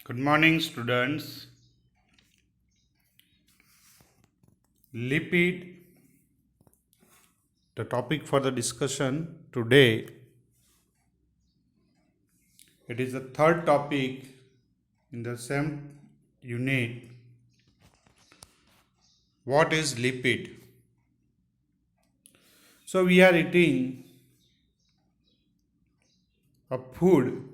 Good morning, students. Lipid, the topic for the discussion today. It is the third topic in the same unit. What is lipid? So, we are eating a food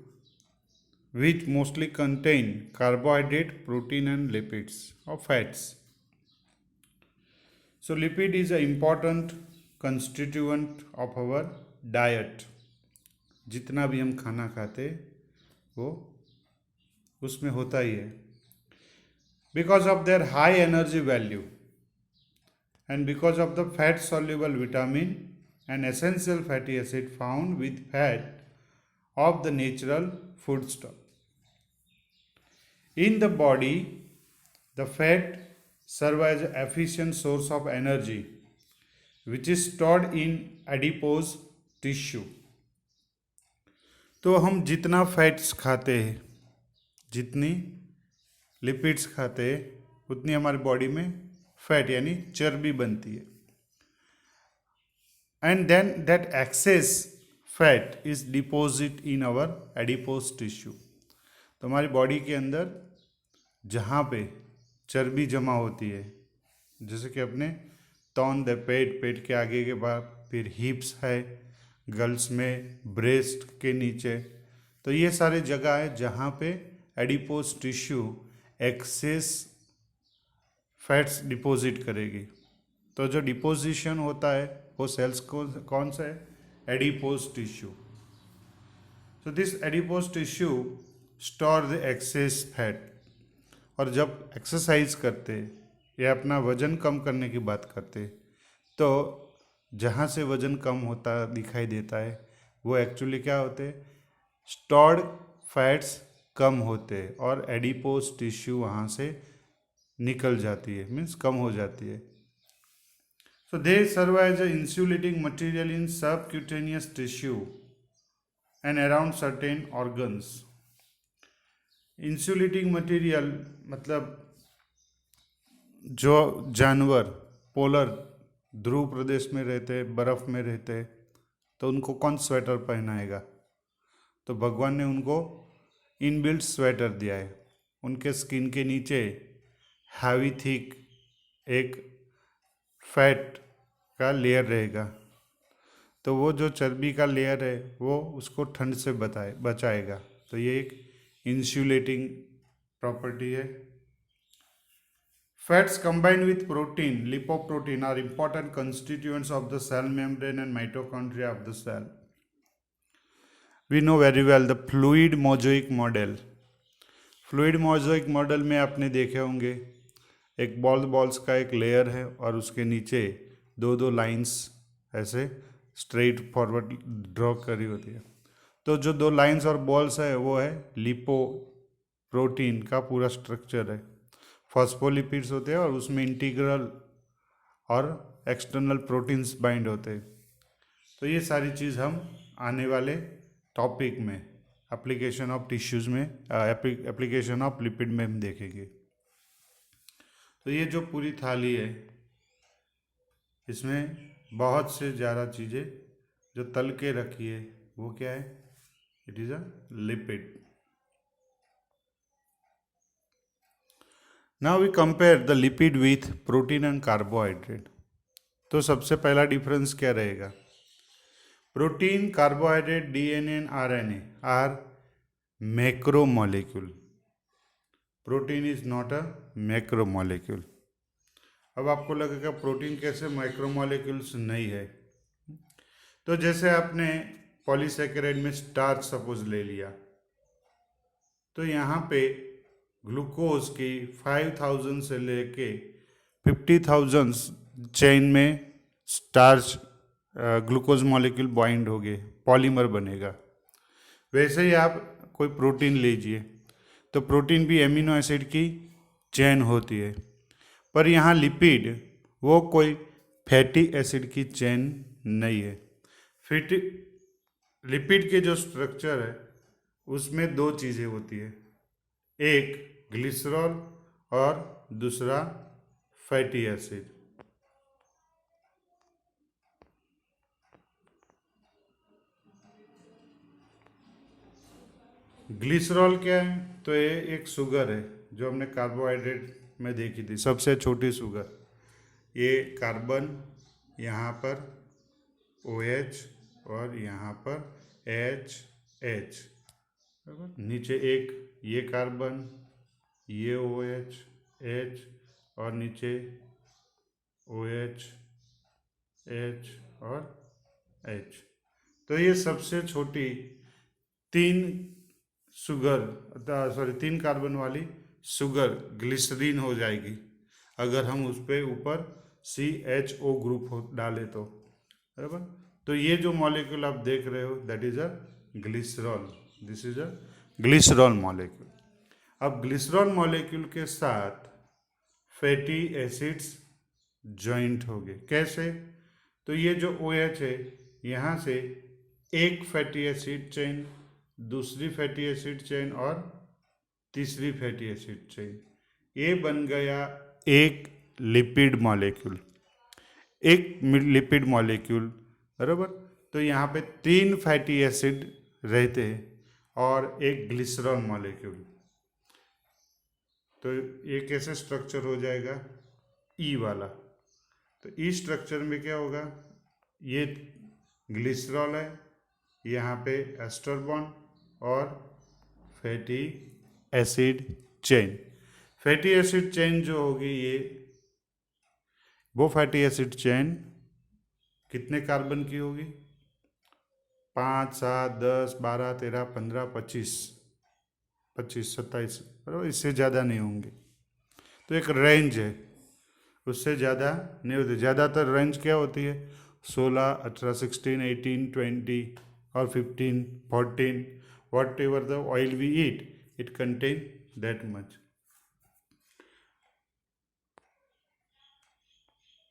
which mostly contain carbohydrate, protein, and lipids or fats. So, lipid is an important constituent of our diet. जितना भी हम खाना खाते वो उसमें होता ही है. Because of their high energy value and because of the fat soluble vitamin and essential fatty acid found with fat of the natural foodstuff. In the body, the fat serve as an efficient source of energy which is stored in adipose tissue. तो हम जितना fats खाते हैं, जितनी lipids खाते हैं, उतनी हमारी बॉडी में फैट यानी चर्बी बनती है. And then that excess fat is deposit in our adipose tissue. तो हमारी बॉडी के अंदर जहाँ पे चर्बी जमा होती है, जैसे कि अपने तौन द पेट, पेट के आगे के बाद फिर हिप्स है, गर्ल्स में ब्रेस्ट के नीचे, तो ये सारे जगह है जहाँ पे adipose tissue excess fats deposit करेगी. तो जो डिपोजिशन होता है वो सेल्स को कौन सा है? Adipose tissue. So this adipose tissue store the access fat. और जब एक्सरसाइज करते या अपना वजन कम करने की बात करते, तो जहाँ से वजन कम होता दिखाई देता है वो एक्चुअली क्या होते हैं? स्टोर्ड फैट्स कम होते और एडिपोज टिश्यू वहाँ से निकल जाती है, मीन्स कम हो जाती है. So they serve as a insulating material in subcutaneous tissue and around certain organs. Insulating material मतलब जो जानवर पोलर ध्रुव प्रदेश में रहते, बर्फ़ में रहते, तो उनको कौन स्वेटर पहनाएगा? तो भगवान ने उनको इनबिल्ट स्वेटर दिया है. उनके स्किन के नीचे हैवी थिक एक फैट का लेयर रहेगा, तो वो जो चर्बी का लेयर है वो उसको ठंड से बचाएगा. तो ये एक इंसुलेटिंग प्रॉपर्टी है. Fats combined with protein, lipoprotein, are important constituents of the cell membrane and mitochondria of the cell. We know very well the fluid mosaic model. Fluid mosaic model में आपने देखे होंगे एक बॉल्स का एक layer है और उसके नीचे दो दो लाइंस ऐसे स्ट्रेट फॉरवर्ड ड्रॉ करी होती है. तो जो दो लाइंस और बॉल्स है वो है लिपो प्रोटीन का पूरा स्ट्रक्चर है. फॉस्फोलिपिड्स होते हैं और उसमें इंटीग्रल और एक्सटर्नल प्रोटीन्स बाइंड होते हैं. तो ये सारी चीज़ हम आने वाले टॉपिक में एप्लीकेशन ऑफ टिश्यूज़ में एप्लीकेशन ऑफ लिपिड में हम देखेंगे. तो ये जो पूरी थाली है इसमें बहुत से ज़्यादा चीज़ें जो तल के रखी है वो क्या है? It is a lipid. Now we compare the lipid with protein and carbohydrate. तो सबसे पहला डिफरेंस क्या रहेगा? Protein, carbohydrate, DNA and RNA are macromolecule. Protein is not a macromolecule. अब आपको लगेगा प्रोटीन कैसे मैक्रोमोलेक्यूल्स नहीं है? तो जैसे आपने पॉलीसेकेराइड में स्टार्च सपोज ले लिया, तो यहाँ पे ग्लूकोज की 5000 से लेके 50,000 चेन में स्टार्च ग्लूकोज मॉलिक्यूल बाइंड हो गए, पॉलीमर बनेगा. वैसे ही आप कोई प्रोटीन लीजिए तो प्रोटीन भी एमिनो एसिड की चेन होती है, पर यहाँ लिपिड वो कोई फैटी एसिड की चेन नहीं है. लिपिड के जो स्ट्रक्चर है उसमें दो चीज़ें होती है. एक ग्लिसरॉल और दूसरा फैटी एसिड। ग्लिसरॉल क्या है? तो ये एक शुगर है जो हमने कार्बोहाइड्रेट में देखी थी, सबसे छोटी शुगर। ये कार्बन यहाँ पर OH और यहाँ पर HH, नीचे एक ये कार्बन, ये OH H और नीचे OH H और H। तो ये सबसे छोटी तीन कार्बन वाली शुगर ग्लिसरीन हो जाएगी अगर हम उस पर ऊपर CHO ग्रुप डालें तो, बराबर। तो ये जो मॉलिक्यूल आप देख रहे हो that is a glycerol, this is a glycerol molecule. अब ग्लिसरॉल मॉलिक्यूल के साथ फैटी एसिड्स जॉइंट हो गए। कैसे? तो ये जो OH है यहाँ से एक फैटी एसिड चेन, दूसरी फैटी एसिड चेन और तीसरी फैटी एसिड चेन, ये बन गया एक लिपिड मॉलिक्यूल, एक लिपिड मॉलिक्यूल, बराबर। तो यहाँ पे 3 फैटी एसिड रहते हैं और एक ग्लिसरॉल मॉलिक्यूल। तो ये कैसे स्ट्रक्चर हो जाएगा? ई वाला। तो ई स्ट्रक्चर में क्या होगा? ये ग्लिसरॉल है, यहाँ पे एस्टर बॉन्ड और fatty acid chain. Fatty acid chain जो होगी ये, वो फैटी एसिड चेन कितने कार्बन की होगी? 5, 7, 10, 12, 13, 15, 25, 27, बराबर। इससे ज़्यादा नहीं होंगे। तो एक रेंज है, उससे ज़्यादा नहीं होती। ज़्यादातर रेंज क्या होती है? 16, 18, 16, 18, 20 और 15, 14, whatever the oil we eat it contain that much.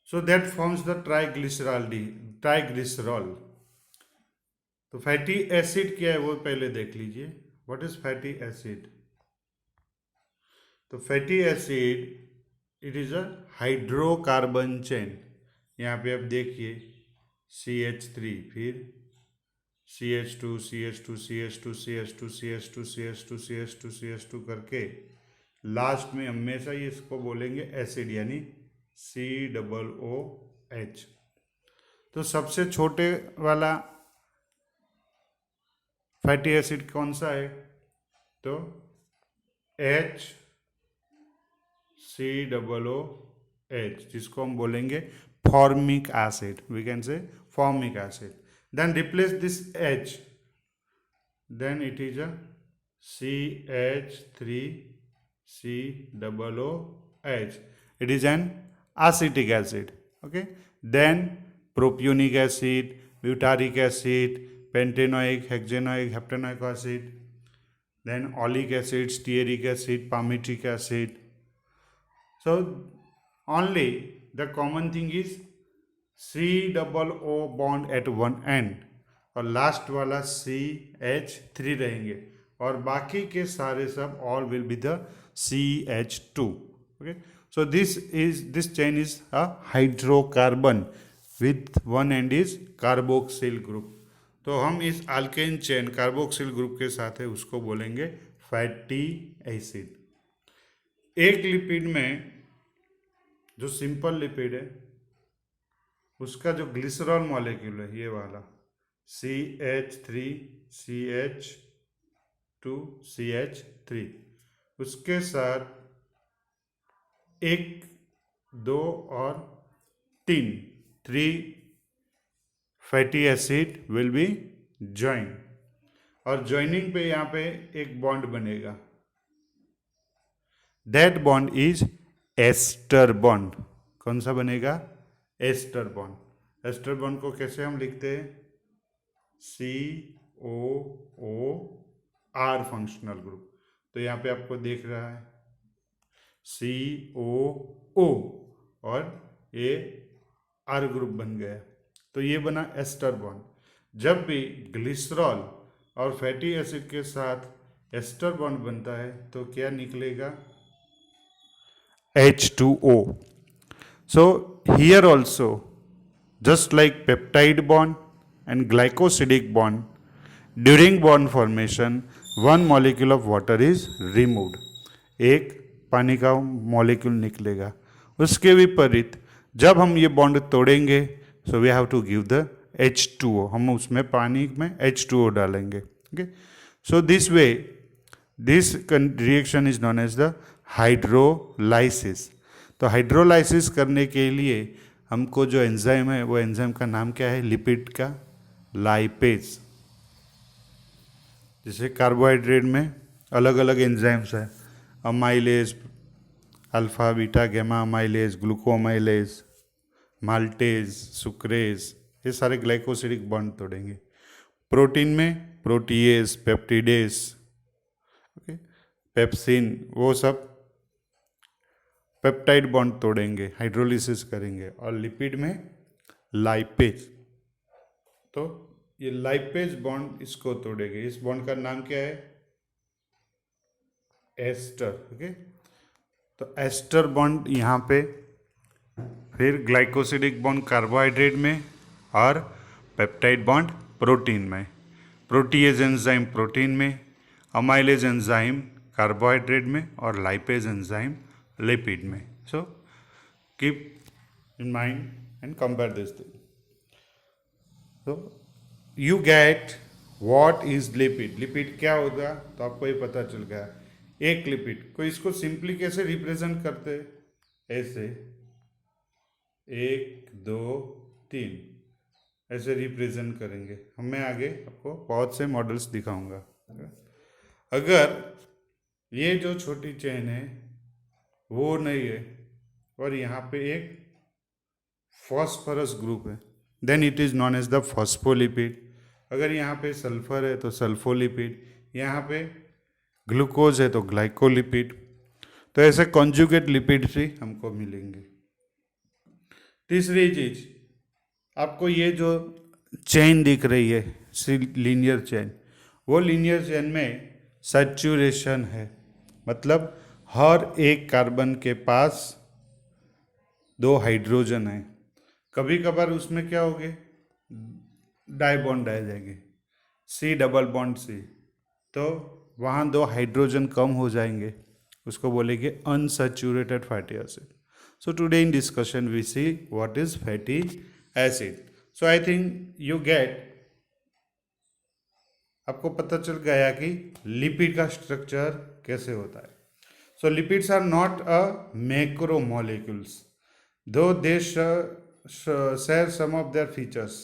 So that forms the triglycerol। तो फैटी एसिड क्या है वो पहले देख लीजिए। What is fatty acid? तो fatty acid it is a hydrocarbon chain. यहाँ पे आप देखिए CH3, फिर CH2, CH2, CH2, CH2, CH2, CH2, CH2, CH2 करके लास्ट में हमेशा ये इसको बोलेंगे एसिड, यानी COOH। तो सबसे छोटे वाला फैटी एसिड कौन सा है? तो HCOOH, जिसको हम बोलेंगे formic acid, we can say formic acid. Then replace this H, then it is a CH3COOH, it is an acetic acid, okay। Then propionic acid, butyric acid, pentanoic, hexanoic, heptanoic acid, then oleic acid, stearic acid, palmitic acid। So only the common thing is COO bond at one end और last वाला CH3 रहेंगे और बाकी के सारे सब all will be the CH2, okay। So this chain is a hydrocarbon with one end is carboxyl group। तो हम इस अल्केन चेन कार्बोक्सिल ग्रुप के साथ है उसको बोलेंगे फैटी एसिड। एक लिपिड में जो सिंपल लिपिड है उसका जो ग्लिसरॉल मॉलिक्यूल है ये वाला CH3CH2CH3, उसके साथ 1, 2 और 3 fatty acid will be join और ज्वाइनिंग पे यहाँ पे एक बॉन्ड बनेगा। That bond is ester bond. कौन सा बनेगा? Ester bond. एस्टर बॉन्ड को कैसे हम लिखते हैं? COOR functional group. तो यहाँ पे आपको देख रहा है COO और ये R ग्रुप बन गया, तो ये बना एस्टर बॉन्ड। जब भी ग्लिसरॉल और फैटी एसिड के साथ एस्टर बॉन्ड बनता है तो क्या निकलेगा, H2O. So here also, just like peptide bond and glycosidic bond, during bond formation, one molecule of water is removed. एक पानी का मॉलिक्यूल निकलेगा. उसके विपरीत जब हम ये बॉन्ड तोड़ेंगे, so we have to give the H2O. हम उसमें पानी में H2O डालेंगे. Okay, so this way this reaction is known as the hydrolysis. तो हाइड्रोलाइसिस करने के लिए हमको जो एंजाइम है वो एंजाइम का नाम क्या है, लिपिड का लाइपेज. जैसे कार्बोहाइड्रेट में अलग अलग एंजाइम्स है, amylase, alpha beta gamma amylase, glucoamylase, maltase, sucrase, ये सारे ग्लाइकोसिडिक बॉन्ड तोड़ेंगे. प्रोटीन में प्रोटीएज, पेप्टिडेज, ओके, पेप्सिन, वो सब पेप्टाइड बॉन्ड तोड़ेंगे, हाइड्रोलिसिस करेंगे. और लिपिड में लाइपेज, तो ये लाइपेज बॉन्ड इसको तोड़ेंगे. इस बॉन्ड का नाम क्या है, एस्टर. ओके, तो एस्टर बॉन्ड यहाँ पे, फिर ग्लाइकोसिडिक बॉन्ड कार्बोहाइड्रेट में और पेप्टाइड बॉन्ड प्रोटीन में. प्रोटीएज एंजाइम प्रोटीन में, अमाइलेज एंजाइम कार्बोहाइड्रेट में और लाइपेज एंजाइम लिपिड में. So keep in mind and compare this thing. So you get what is lipid. Lipid क्या होगा तो आपको ये पता चल गया. एक लिपिड को इसको सिंपली कैसे रिप्रेजेंट करते हैं, ऐसे 1 2 3 ऐसे रिप्रेजेंट करेंगे. मैं आगे आपको बहुत से मॉडल्स दिखाऊंगा. अगर ये जो छोटी चेन है वो नहीं है और यहाँ पे एक फॉस्फरस ग्रुप है, then it is known as the phospholipid. अगर यहाँ पे सल्फर है तो सल्फोलिपिड, यहाँ पे ग्लूकोज है तो ग्लाइकोलिपिड. तो ऐसे कॉन्जुगेट लिपिड्स ही हमको मिलेंगे. तीसरी चीज, आपको ये जो चेन दिख रही है लीनियर चेन, वो लीनियर चेन में सैचुरेशन है. मतलब हर एक कार्बन के पास 2 हाइड्रोजन है. कभी कभार उसमें क्या होगे, डाई बॉन्ड आ जाएंगे, C डबल बॉन्ड C, तो वहाँ 2 हाइड्रोजन कम हो जाएंगे, उसको बोलेंगे unsaturated fatty acid. So today in discussion we see what is fatty acid. So I think you get, आपको पता चल गया कि लिपिड का स्ट्रक्चर कैसे होता है. So lipids are not a macromolecules, though they share some of their features.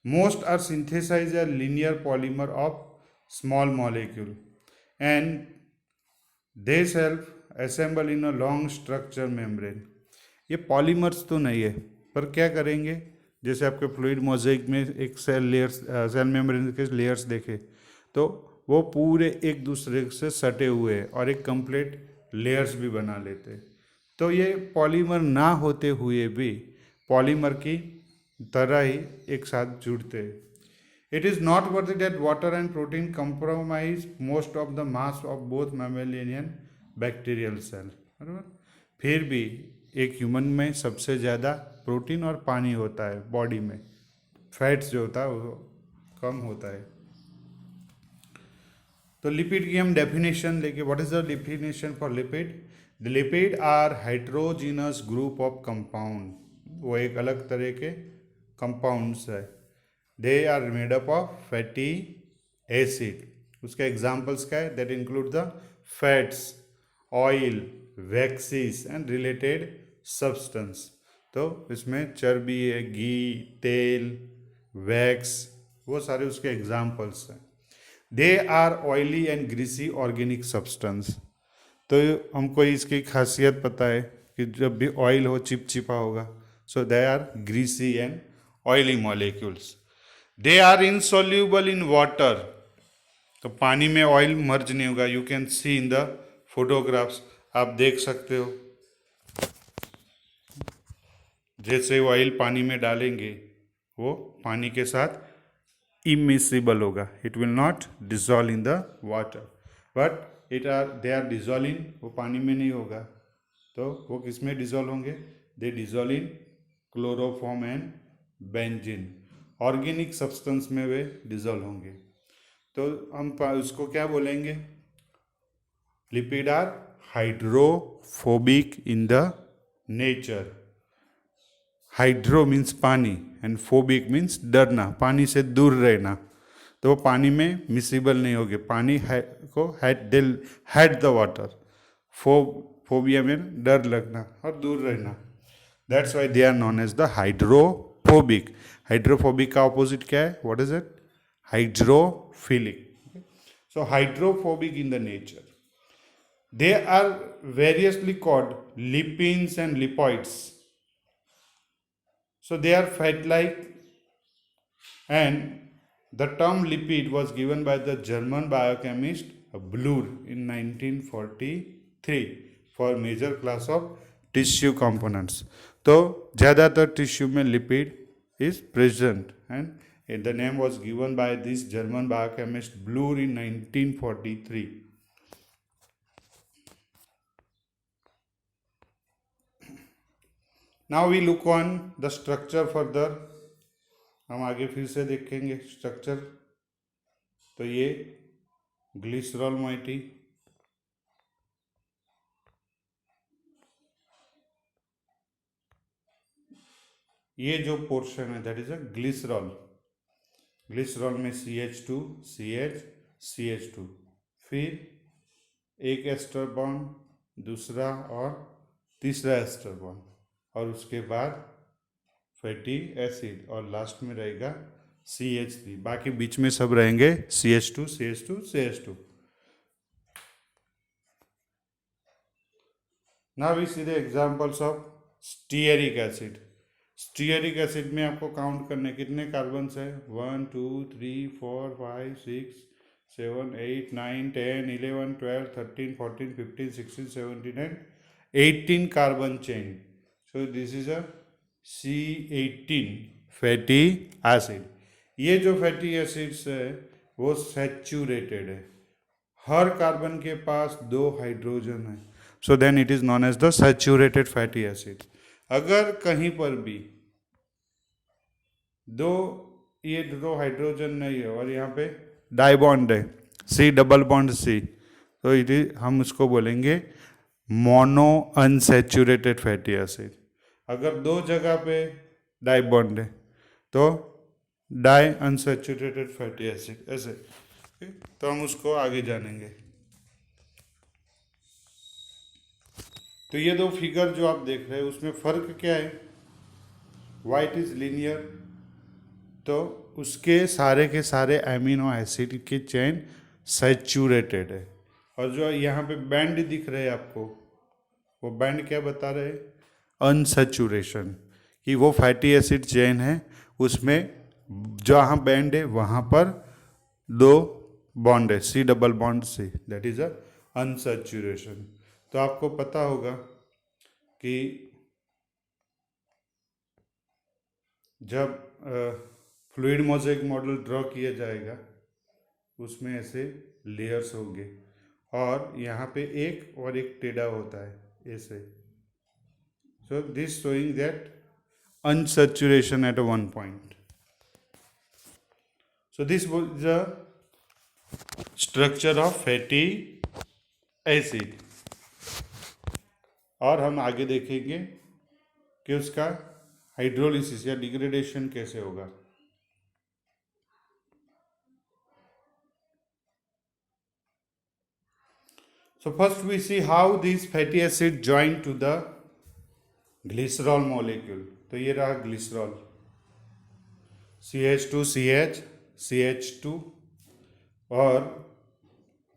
Most are synthesized as linear polymer of small molecule and they self assemble in a long structure membrane. ये polymers तो नहीं है, पर क्या करेंगे, जैसे आपके fluid mosaic में एक सेल मेम्ब्रेन के लेयर्स देखे तो वो पूरे एक दूसरे से सटे हुए हैं और एक कंप्लीट लेयर्स भी बना लेते हैं. तो ये पॉलीमर ना होते हुए भी पॉलीमर की तरह ही एक साथ जुड़ते हैं. It is not worth that water and protein compromise most of the mass of both mammalian and bacterial cell. बराबर, फिर भी एक ह्यूमन में सबसे ज़्यादा प्रोटीन और पानी होता है बॉडी में, फैट्स जो होता है वो कम होता है. तो लिपिड की हम डेफिनेशन लेके, what is the definition for lipid. The lipid are hydrogenous group of compound. वो एक अलग तरह के कंपाउंड्स है. They are made up of fatty acid. उसके एग्जाम्पल्स क्या है, that include the fats, oil, waxes and related substance. तो इसमें चर्बी है, घी, तेल, वैक्स, वो सारे उसके एग्जाम्पल्स हैं. They are oily and greasy organic substance. तो हमको इसकी खासियत पता है कि जब भी ऑयल हो चिपचिपा होगा. So they are greasy and oily molecules. They are insoluble in water. तो पानी में ऑयल मर्ज नहीं होगा. You can see in the photographs, आप देख सकते हो जैसे ऑयल पानी में डालेंगे वो पानी के साथ इमिसिबल होगा, it will not dissolve in the water. But they are dissolve in, वो पानी में नहीं होगा, तो वो किस में डिजोल्व होंगे? They dissolve in chloroform and benzene, organic substance में वे डिजोल्व होंगे। तो हम उसको क्या बोलेंगे? Lipid are hydrophobic in the nature. Hydro means पानी एंड फोबिक मीन्स डरना, पानी से दूर रहना, तो वो पानी में मिसिबल नहीं होगे, पानी को हैड द वाटर। फोबिया में डर लगना और दूर रहना, that's why they are known as the hydrophobic. Hydrophobic का ऑपोजिट क्या है? What is it? Hydrophilic. So hydrophobic in the nature, they are variously called lipins and lipoids. So they are fat-like, and the term lipid was given by the German biochemist Blur in 1943 for major class of tissue components. तो ज़्यादातर tissue में lipid is present, and the name was given by this German biochemist Blur in 1943. Now we look on the structure further, हम आगे फिर से देखेंगे structure. तो ये ग्लिसरॉल मोइटी, ये जो पोर्शन है that is a glycerol. Glycerol में CH2 CH CH2, फिर एक एस्टर बॉन्ड, दूसरा और तीसरा एस्टर बॉन्ड, और उसके बाद फैटी एसिड, और लास्ट में रहेगा CH3, बाकी बीच में सब रहेंगे CH2 CH2 CH2। Now we see the examples of stearic acid. Stearic acid में आपको काउंट करने कितने कार्बन्स है? 1 2 3 4 5 6 7 8 9 10 11 12 13 14 15 16 17 and 18 carbon chain. So this is a C18 fatty acid. ये जो फैटी एसिड्स है वो सैचुरेटेड है, हर कार्बन के पास 2 हाइड्रोजन है, so then it is known as the saturated fatty acid. अगर कहीं पर भी ये दो हाइड्रोजन नहीं है और यहाँ पे डाई बॉन्ड है, C डबल बॉन्ड C, तो इट इज, हम उसको बोलेंगे मोनो अनसैचुरेटेड फैटी एसिड। अगर 2 जगह पे डाई बॉन्ड है तो डाई अनसैचुरेटेड फैटी एसिड, ऐसे। तो हम उसको आगे जानेंगे। तो ये 2 फिगर जो आप देख रहे हैं उसमें फ़र्क क्या है? वाइट इज लीनियर, तो उसके सारे के सारे एमिनो एसिड की चेन सैचुरेटेड है, और जो यहाँ पे बैंड दिख रहे हैं आपको, वो बैंड क्या बता रहे हैं? अनसैचुरेशन, कि वो फैटी एसिड चेन है, उसमें जहाँ बैंड है वहाँ पर 2 बॉन्ड है, C double bond C, that is a unsaturation. तो आपको पता होगा कि जब फ्लूइड मोज़ेक मॉडल ड्रॉ किया जाएगा उसमें ऐसे लेयर्स होंगे, और यहाँ पे एक और एक टेढ़ा होता है ऐसे। So this showing that unsaturation at one point. So this was the structure of fatty acid, और हम आगे देखेंगे कि उसका हाइड्रोलिसिस या डिग्रेडेशन कैसे होगा। So first we see how these fatty acids join to the glycerol molecule. तो ये रहा ग्लिसरॉल, CH2 CH CH2, और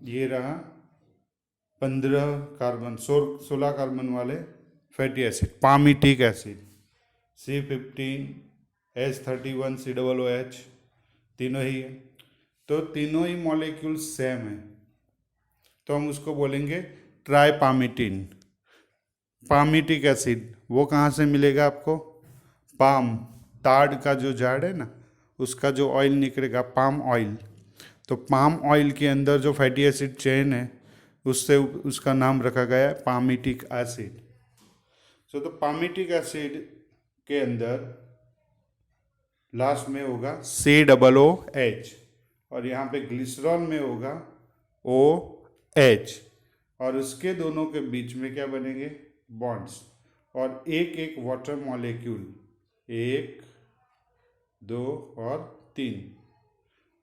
ये रहा 15 कार्बन 16 कार्बन वाले fatty acid, palmitic acid, C15 H31 COOH, तीनों ही है। तो तीनों ही मॉलिक्यूल सेम है, तो हम उसको बोलेंगे ट्राइपामिटिन। पामिटिक एसिड वो कहाँ से मिलेगा आपको? पाम, ताड़ का जो झाड़ है ना, उसका जो ऑयल निकलेगा पाम ऑयल, तो पाम ऑयल के अंदर जो फैटी एसिड चेन है उससे उसका नाम रखा गया है पामिटिक एसिड। सो तो पामिटिक एसिड के अंदर लास्ट में होगा COOH और यहाँ पे ग्लिसरॉल में होगा OH और उसके दोनों के बीच में क्या बनेंगे बॉन्ड्स और एक एक वाटर मॉलिक्यूल 1 2 और 3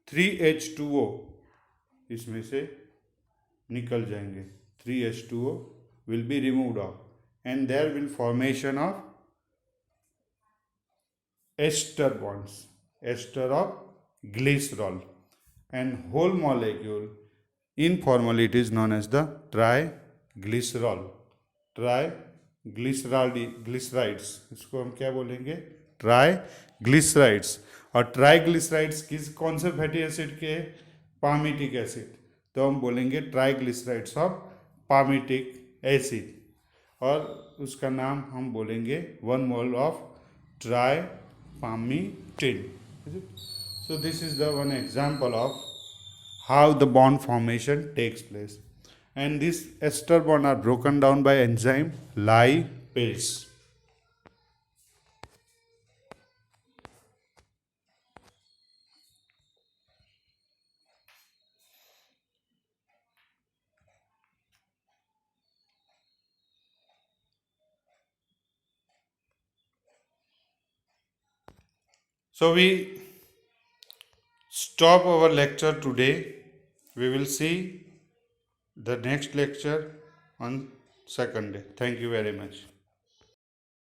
3H2O इसमें से निकल जाएंगे। 3H2O will be removed off and there will formation of ester bonds, ester of glycerol and whole molecule informally it is known as the triglycerol, triglycerides इसको हम क्या बोलेंगे ट्राइग्लिसराइड्स। और ट्राइग्लिसराइड्स किस कौन से फैटी एसिड के पामिटिक एसिड, तो हम बोलेंगे ट्राइग्लिसराइड्स ऑफ पामिटिक एसिड और उसका नाम हम बोलेंगे 1 mole of tripalmitin. So this is the one example of how the bond formation takes place and these ester bond are broken down by enzyme lipase. So we stop our lecture today. We will see the next lecture on second day. Thank you very much.